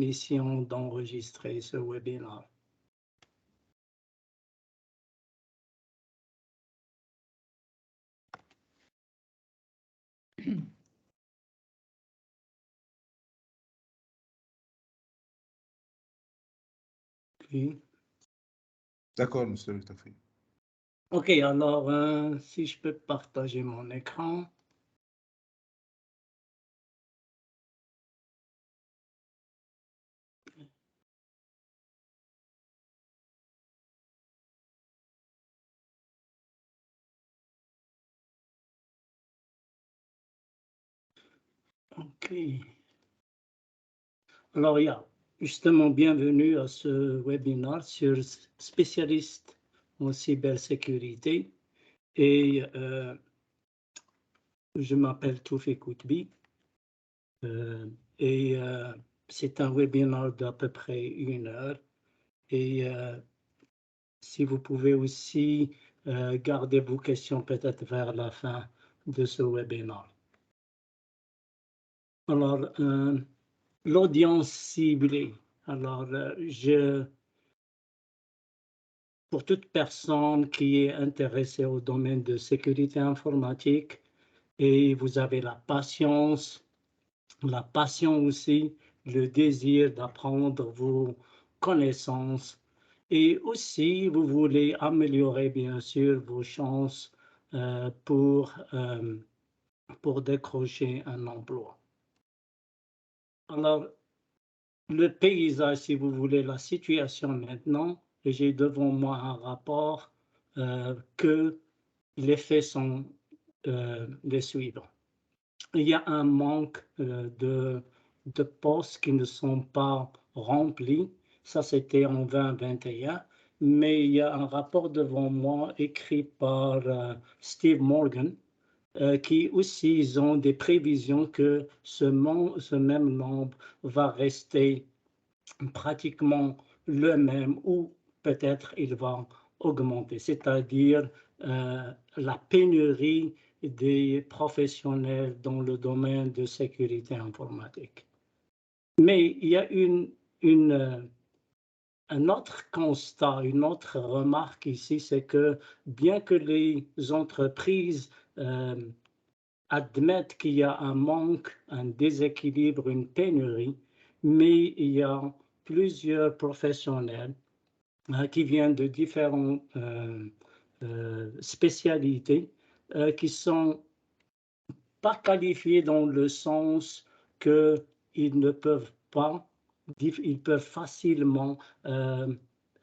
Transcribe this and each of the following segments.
permission d'enregistrer ce webinaire. Okay. D'accord, monsieur le Tafi. OK, alors, si je peux partager mon écran. OK. Alors, justement, bienvenue à ce webinaire sur spécialistes en cybersécurité. Et je m'appelle Toufik Outbi. Et c'est un webinaire d'à peu près 1 heure. Et si vous pouvez aussi garder vos questions peut-être vers la fin de ce webinaire. Alors, l'audience ciblée. Alors, pour toute personne qui est intéressée au domaine de sécurité informatique et vous avez la passion aussi, le désir d'apprendre vos connaissances et aussi vous voulez améliorer bien sûr vos chances pour décrocher un emploi. Alors, le paysage, si vous voulez, la situation maintenant, et j'ai devant moi un rapport que les faits sont les suivants. Il y a un manque de postes qui ne sont pas remplis. Ça, c'était en 2021. Mais il y a un rapport devant moi écrit par Steve Morgan qui aussi ils ont des prévisions que ce même nombre va rester pratiquement le même ou peut-être il va augmenter, c'est-à-dire la pénurie des professionnels dans le domaine de sécurité informatique. Mais il y a un autre constat, une autre remarque ici, c'est que bien que les entreprises admettent qu'il y a un manque, un déséquilibre, une pénurie, mais il y a plusieurs professionnels qui viennent de différentes spécialités qui sont pas qualifiés dans le sens qu'ils ne peuvent pas, ils peuvent facilement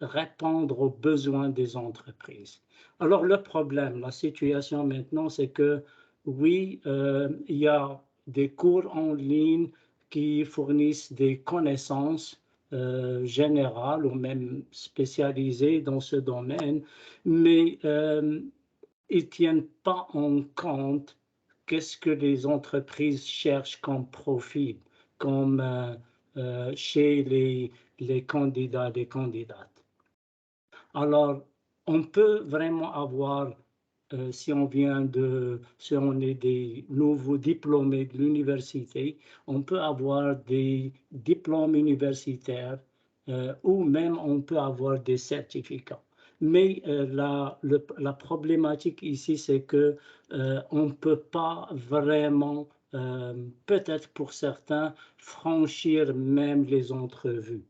répondre aux besoins des entreprises. Alors le problème, la situation maintenant, c'est que oui, il y a des cours en ligne qui fournissent des connaissances générales ou même spécialisées dans ce domaine, mais ils ne tiennent pas en compte qu'est-ce que les entreprises cherchent comme profil, comme chez les candidats, les candidates. Alors, on peut vraiment avoir, si on est des nouveaux diplômés de l'université, on peut avoir des diplômes universitaires ou même on peut avoir des certificats. Mais la problématique ici, c'est que on ne peut pas vraiment, peut-être pour certains, franchir même les entrevues.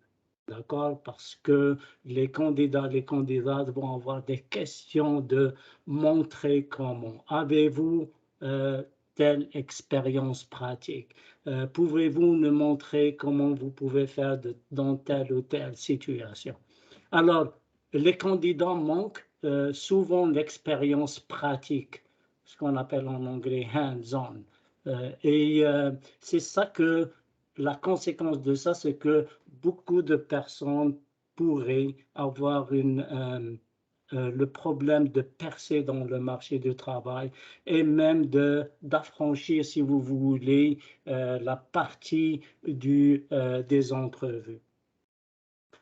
D'accord? Parce que les candidats, les candidates vont avoir des questions de montrer comment. Avez-vous telle expérience pratique? Pouvez-vous nous montrer comment vous pouvez faire dans telle ou telle situation? Alors, les candidats manquent souvent l'expérience pratique, ce qu'on appelle en anglais hands-on. Et c'est ça que la conséquence de ça, c'est que beaucoup de personnes pourraient avoir le problème de percer dans le marché du travail et même d'affranchir, si vous voulez, la partie des entrevues.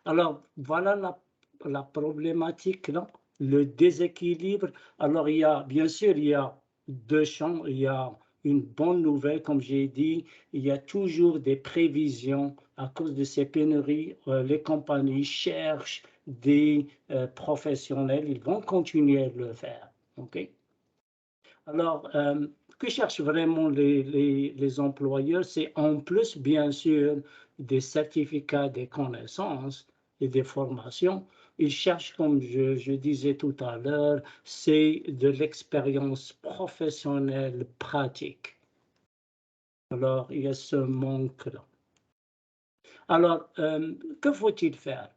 Alors, voilà la problématique, là, le déséquilibre. Alors, bien sûr, il y a deux champs. Il y a une bonne nouvelle. Comme j'ai dit, il y a toujours des prévisions à cause de ces pénuries. Les compagnies cherchent des professionnels. Ils vont continuer à le faire. OK? Alors, que cherchent vraiment les employeurs? C'est en plus, bien sûr, des certificats, des connaissances et des formations. Ils cherchent, comme je disais tout à l'heure, c'est de l'expérience professionnelle pratique. Alors, il y a ce manque-là. Alors, que faut-il faire?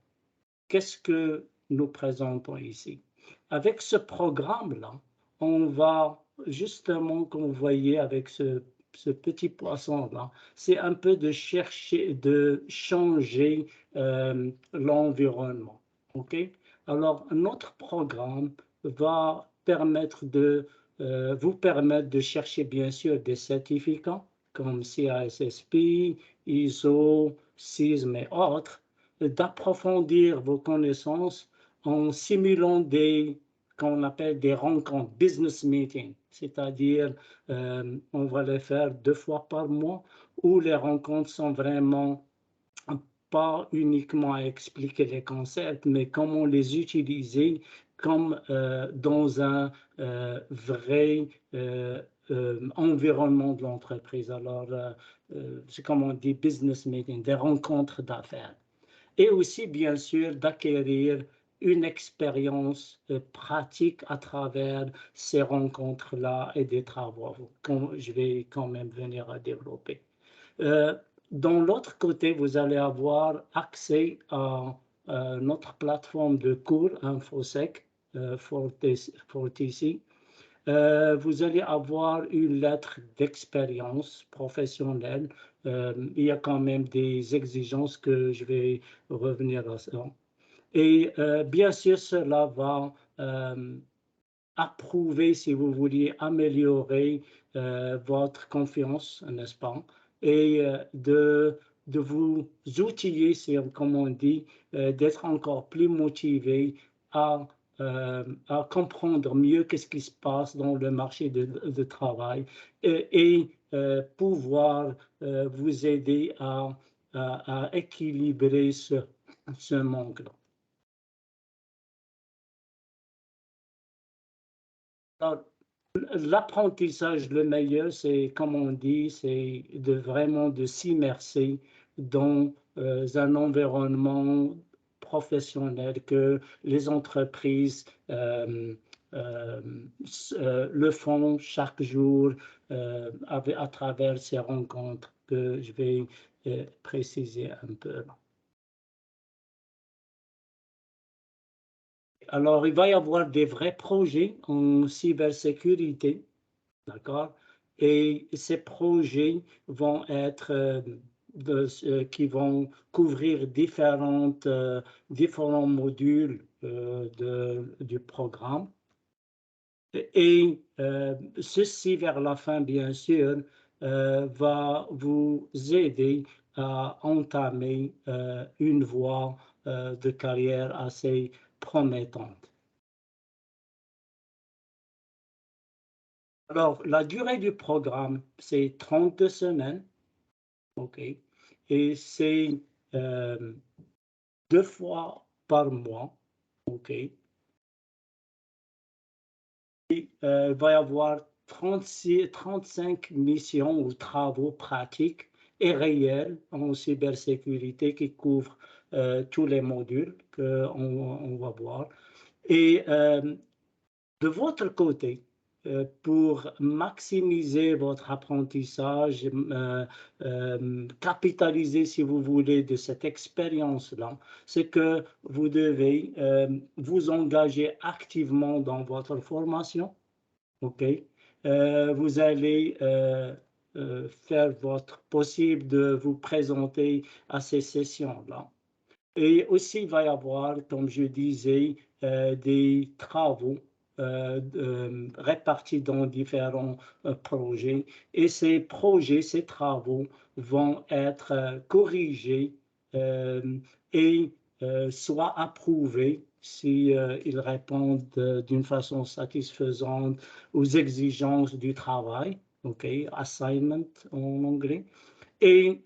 Qu'est-ce que nous présentons ici? Avec ce programme-là, on va justement, comme vous voyez avec ce petit poisson-là, c'est un peu de chercher, de changer l'environnement. OK? Alors, notre programme va permettre vous permettre de chercher bien sûr des certificats comme CISSP, ISO, CISM et autres, d'approfondir vos connaissances en simulant qu'on appelle des rencontres, business meetings, c'est-à-dire on va les faire 2 fois par mois où les rencontres sont vraiment pas uniquement à expliquer les concepts, mais comment les utiliser comme dans un vrai environnement de l'entreprise. Alors, c'est comme on dit business meeting, des rencontres d'affaires. Et aussi, bien sûr, d'acquérir une expérience pratique à travers ces rencontres-là et des travaux que je vais quand même venir à développer. Dans l'autre côté, vous allez avoir accès à notre plateforme de cours InfoSec, Fortici. Vous allez avoir une lettre d'expérience professionnelle. Il y a quand même des exigences que je vais revenir à ça. Et bien sûr, cela va approuver, si vous voulez, améliorer votre confiance, n'est-ce pas? Et de vous outiller, comme on dit, d'être encore plus motivé à comprendre mieux qu'est-ce qui se passe dans le marché de travail et pouvoir vous aider à équilibrer ce manque-là. Alors, l'apprentissage, le meilleur, c'est, comme on dit, c'est vraiment de s'immerser dans un environnement professionnel que les entreprises le font chaque jour à travers ces rencontres que je vais préciser un peu. Alors, il va y avoir des vrais projets en cybersécurité. D'accord? Et ces projets vont être qui vont couvrir différents modules du programme. Et ceci, vers la fin, bien sûr, va vous aider à entamer une voie de carrière assez promettante. Alors, la durée du programme, c'est 32 semaines, OK, et c'est 2 fois par mois, OK. Et, il va y avoir 35 missions ou travaux pratiques et réels en cybersécurité qui couvrent tous les modules qu'on va voir. Et de votre côté, pour maximiser votre apprentissage, capitaliser, si vous voulez, de cette expérience-là, c'est que vous devez vous engager activement dans votre formation. OK? Vous allez faire votre possible de vous présenter à ces sessions-là. Et aussi, il va y avoir, comme je disais, des travaux répartis dans différents projets. Et ces projets, ces travaux vont être corrigés et soit approuvés si ils répondent d'une façon satisfaisante aux exigences du travail. OK, assignment en anglais. Et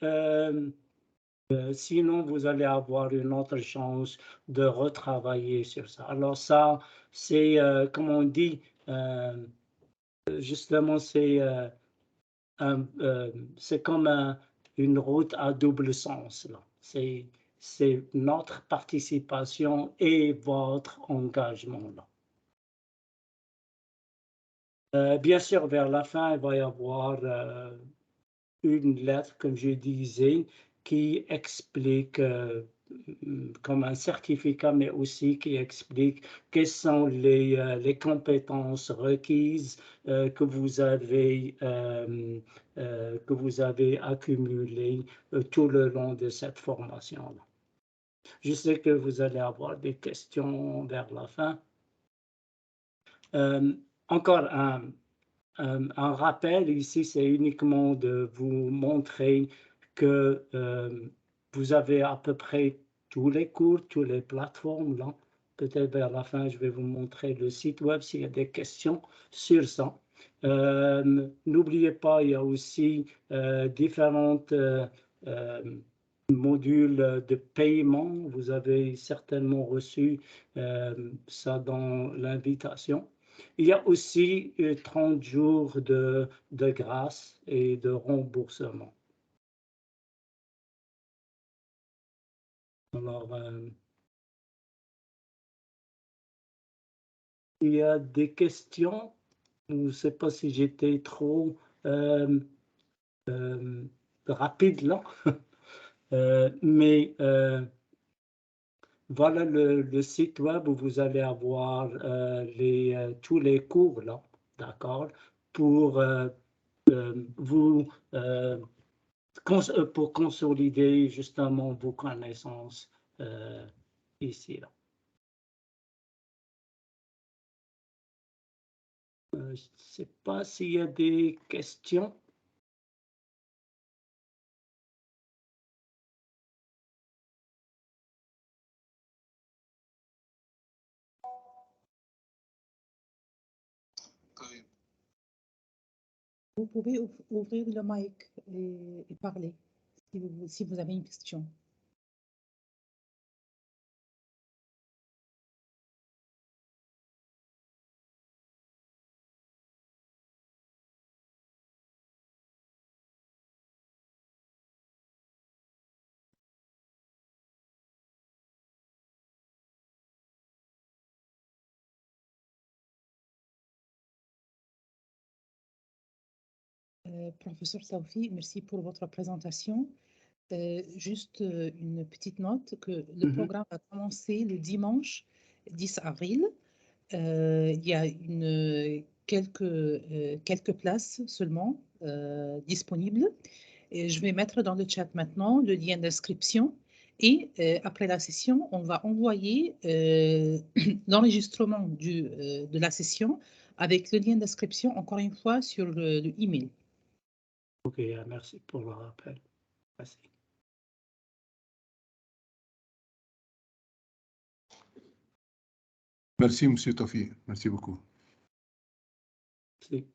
sinon, vous allez avoir une autre chance de retravailler sur ça. Alors ça, c'est, comme on dit, justement, c'est comme une route à double sens, là. C'est notre participation et votre engagement, là. Bien sûr, vers la fin, il va y avoir une lettre, comme je disais, qui explique, comme un certificat, mais aussi qui explique quelles sont les compétences requises que vous avez accumulées tout le long de cette formation-là. Je sais que vous allez avoir des questions vers la fin. Encore un rappel ici, c'est uniquement de vous montrer que vous avez à peu près tous les cours, toutes les plateformes là. Peut-être vers la fin, je vais vous montrer le site web s'il y a des questions sur ça. N'oubliez pas, il y a aussi différentes modules de paiement. Vous avez certainement reçu ça dans l'invitation. Il y a aussi 30 jours de grâce et de remboursement. Alors, il y a des questions. Je ne sais pas si j'étais trop rapide là, mais voilà le site web où vous allez avoir tous les cours là, d'accord, pour vous pour consolider justement vos connaissances ici. Là. Je ne sais pas s'il y a des questions. Vous pouvez ouvrir le mic et parler si vous avez une question. Professeur Saoufi, merci pour votre présentation. Juste une petite note que le programme a commencé le dimanche 10 avril. Il y a quelques places seulement disponibles. Et je vais mettre dans le chat maintenant le lien d'inscription. Et après la session, on va envoyer l'enregistrement de la session avec le lien d'inscription, encore une fois, sur le email. OK, merci pour le rappel. Merci. Merci, M. Tofi. Merci beaucoup. Merci.